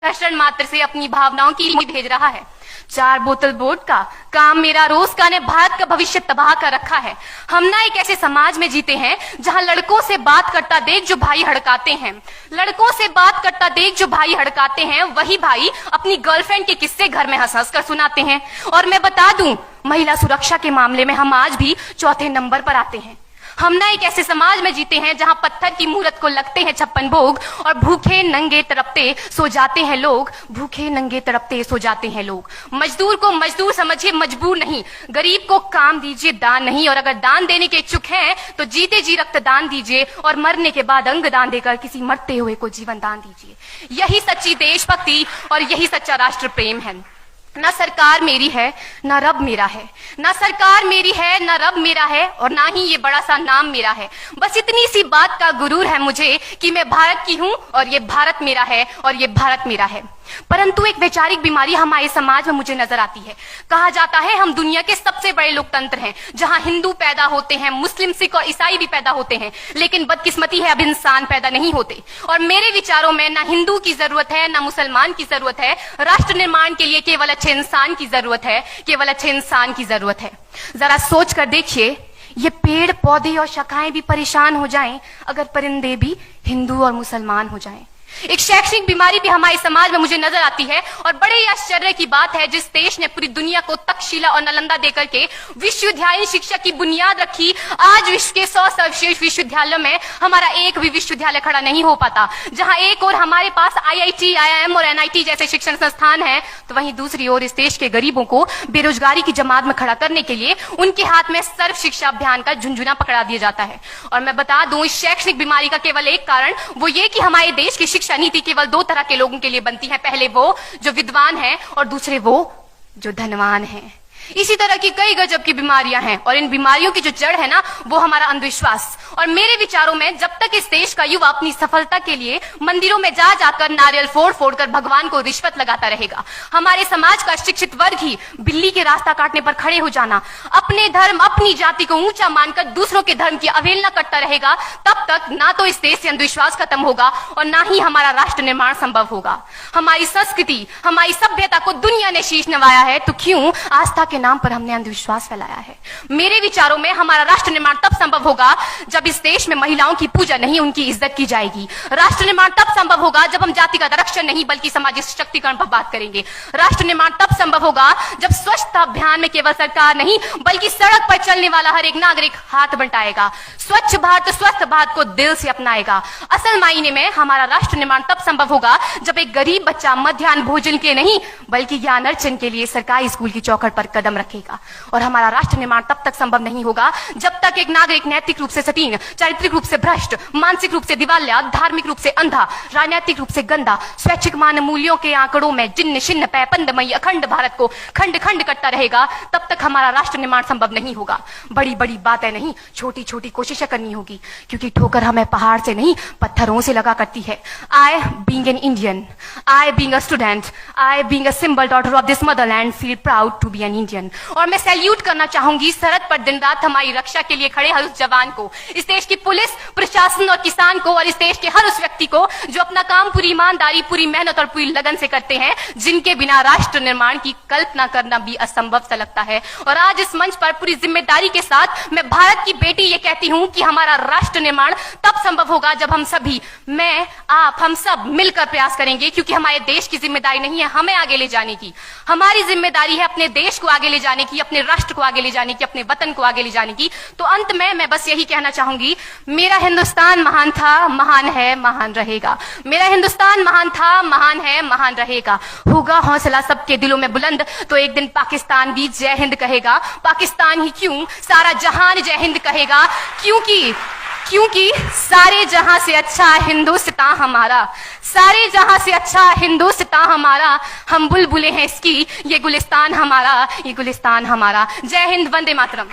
क्षण मात्र से अपनी भावनाओं की भेज रहा है। 4 बोतल वोडका काम मेरा रोज का ने भारत का भविष्य तबाह कर रखा है। हम ना एक ऐसे समाज में जीते हैं जहां लड़कों से बात करता देख जो भाई हड़काते हैं, लड़कों से बात करता देख जो भाई हड़काते हैं, वही भाई अपनी गर्लफ्रेंड के किस्से घर में हंस हंस कर सुनाते हैं। और मैं बता दूं, महिला सुरक्षा के मामले में हम आज भी चौथे नंबर पर आते हैं। हम ना एक ऐसे समाज में जीते हैं जहां पत्थर की मूरत को लगते हैं 56 भोग और भूखे नंगे तड़पते सो जाते हैं लोग, भूखे नंगे तड़पते सो जाते हैं लोग। मजदूर को मजदूर समझिए, मजबूर नहीं। गरीब को काम दीजिए, दान नहीं। और अगर दान देने के इच्छुक हैं तो जीते जी रक्तदान दीजिए और मरने के बाद अंग दान देकर किसी मरते हुए को जीवन दान दीजिए। यही सच्ची देशभक्ति और यही सच्चा राष्ट्र प्रेम है। ना सरकार मेरी है ना रब मेरा है, ना सरकार मेरी है ना रब मेरा है, और ना ही ये बड़ा सा नाम मेरा है। बस इतनी सी बात का गुरूर है मुझे कि मैं भारत की हूं और ये भारत मेरा है और ये भारत मेरा है। परंतु एक वैचारिक बीमारी हमारे समाज में मुझे नजर आती है। कहा जाता है हम दुनिया के सबसे बड़े लोकतंत्र हैं, जहां हिंदू पैदा होते हैं, मुस्लिम, सिख और ईसाई भी पैदा होते हैं, लेकिन बदकिस्मती है अब इंसान पैदा नहीं होते। और मेरे विचारों में ना हिंदू की जरूरत है ना मुसलमान की जरूरत है। राष्ट्र निर्माण के लिए केवल अच्छे इंसान की जरूरत है, केवल अच्छे इंसान की जरूरत है। जरा सोच कर देखिए, ये पेड़ पौधे और शाखाएं भी परेशान हो जाएं अगर परिंदे भी हिंदू और मुसलमान हो जाएं। एक शैक्षणिक बीमारी भी हमारे समाज में मुझे नजर आती है, और बड़े ही आश्चर्य की बात है, जिस देश ने पूरी दुनिया को तक्षशिला और नालंदा देकर के विश्वविद्यालय शिक्षा की बुनियाद रखी, आज विश्व के 100 सर्वश्रेष्ठ विश्वविद्यालयों में हमारा एक भी विश्वविद्यालय खड़ा नहीं हो पाता। जहां एक और हमारे पास IIT, IIM और NIT जैसे शिक्षण संस्थान हैं, तो वहीं दूसरी ओर इस देश के गरीबों को बेरोजगारी की जमात में खड़ा करने के लिए उनके हाथ में सर्व शिक्षा अभियान का झुंझुना पकड़ा दिया जाता है। और मैं बता दूं, इस शैक्षणिक बीमारी का केवल एक कारण वो ये कि हमारे देश की शिक्षा नीति केवल 2 तरह के लोगों के लिए बनती है। पहले वो जो विद्वान हैं और दूसरे वो जो धनवान हैं। इसी तरह की कई गजब की बीमारियां हैं, और इन बीमारियों की जो जड़ है ना, वो हमारा अंधविश्वास। और मेरे विचारों में जब तक इस देश का युवा अपनी सफलता के लिए मंदिरों में जा जाकर नारियल फोड़ फोड़ कर भगवान को रिश्वत लगाता रहेगा, हमारे समाज का शिक्षित वर्ग ही बिल्ली के रास्ता काटने पर खड़े हो जाना, अपने धर्म अपनी जाति को ऊंचा मानकर दूसरों के धर्म की अवहेलना करता रहेगा, तब तक ना तो इस देश से अंधविश्वास खत्म होगा और ना ही हमारा राष्ट्र निर्माण संभव होगा। हमारी संस्कृति, हमारी सभ्यता को दुनिया ने शीश नवाया है, तो क्यों आस्था के नाम पर हमने अंधविश्वास फैलाया है? मेरे विचारों में हमारा राष्ट्र निर्माण तब संभव होगा जब इस देश में महिलाओं की पूजा नहीं, उनकी इज्जत की जाएगी। राष्ट्र निर्माण तब संभव होगा जब हम जाति का आरक्षण नहीं बल्कि सामाजिक सशक्तिकरण पर बात करेंगे। राष्ट्र निर्माण तब संभव होगा जब स्वच्छता अभियान में केवल सरकार नहीं बल्कि सड़क पर चलने वाला हर एक नागरिक हाथ बंटाएगा, स्वच्छ भारत स्वस्थ भारत को दिल से अपनाएगा। असल मायने में हमारा राष्ट्र निर्माण तब संभव होगा जब एक गरीब बच्चा मध्याह्न भोजन के नहीं बल्कि ज्ञान अर्जन के लिए सरकारी स्कूल की चौखट पर कदम रखेगा। और हमारा राष्ट्र निर्माण तब तक संभव नहीं होगा जब तक एक नागरिक नैतिक रूप से सतीन, चारित्रिक रूप से भ्रष्ट, मानसिक रूप से दिवालिया, धार्मिक रूप से अंधा, राजनीतिक रूप से गंदा, स्वैच्छिक मान मूल्यों के आंकड़ों में जिन्न शिन्न पैपंदमयी अखंड भारत को खंड खंड करता रहेगा, तब तक हमारा राष्ट्र निर्माण संभव नहीं होगा। बड़ी बड़ी बातें नहीं, छोटी छोटी कोशिशें करनी होगी, क्योंकि ठोकर हमें पहाड़ से नहीं पत्थरों से लगा करती है। I being an Indian, I being a student, I being a symbol daughter of this motherland feel proud to be an Indian। और मैं सैल्यूट करना चाहूंगी सरहद पर दिन रात हमारी रक्षा के लिए खड़े हर उस जवान को, इस देश की पुलिस, प्रशासन और किसान को, और इस देश के हर उस व्यक्ति को जो अपना काम पूरी ईमानदारी, पूरी मेहनत और पूरी लगन से करते हैं, जिनके बिना राष्ट्र निर्माण की कल्पना करना भी असंभव सा लगता है। और आज इस मंच पर पूरी जिम्मेदारी के साथ मैं भारत की बेटी ये कहती हूं कि हमारा राष्ट्र निर्माण तब संभव होगा जब हम सभी, मैं, आप, हम सब मिलकर प्रयास करेंगे, क्योंकि हमारे देश की जिम्मेदारी नहीं है हमें आगे ले जाने की, हमारी जिम्मेदारी है अपने देश को आगे ले जाने की, अपने राष्ट्र को आगे ले जाने की, अपने वतन को आगे ले जाने की। तो अंत में मैं बस यही कहना चाहूंगी, मेरा हिंदुस्तान महान था, महान है, महान रहेगा। मेरा हिंदुस्तान महान था, महान है, महान रहेगा। होगा हौसला सबके दिलों में बुलंद तो एक दिन पाकिस्तान भी जय हिंद कहेगा। पाकिस्तान ही क्यों, सारा जहान जय हिंद कहेगा, क्योंकि सारे जहां से अच्छा हिंदुस्तान हमारा, सारे जहां से अच्छा हिंदुस्तान हमारा, हम बुलबुलें हैं इसकी, ये गुलिस्तान हमारा, ये गुलिस्तान हमारा। जय हिंद, वंदे मातरम।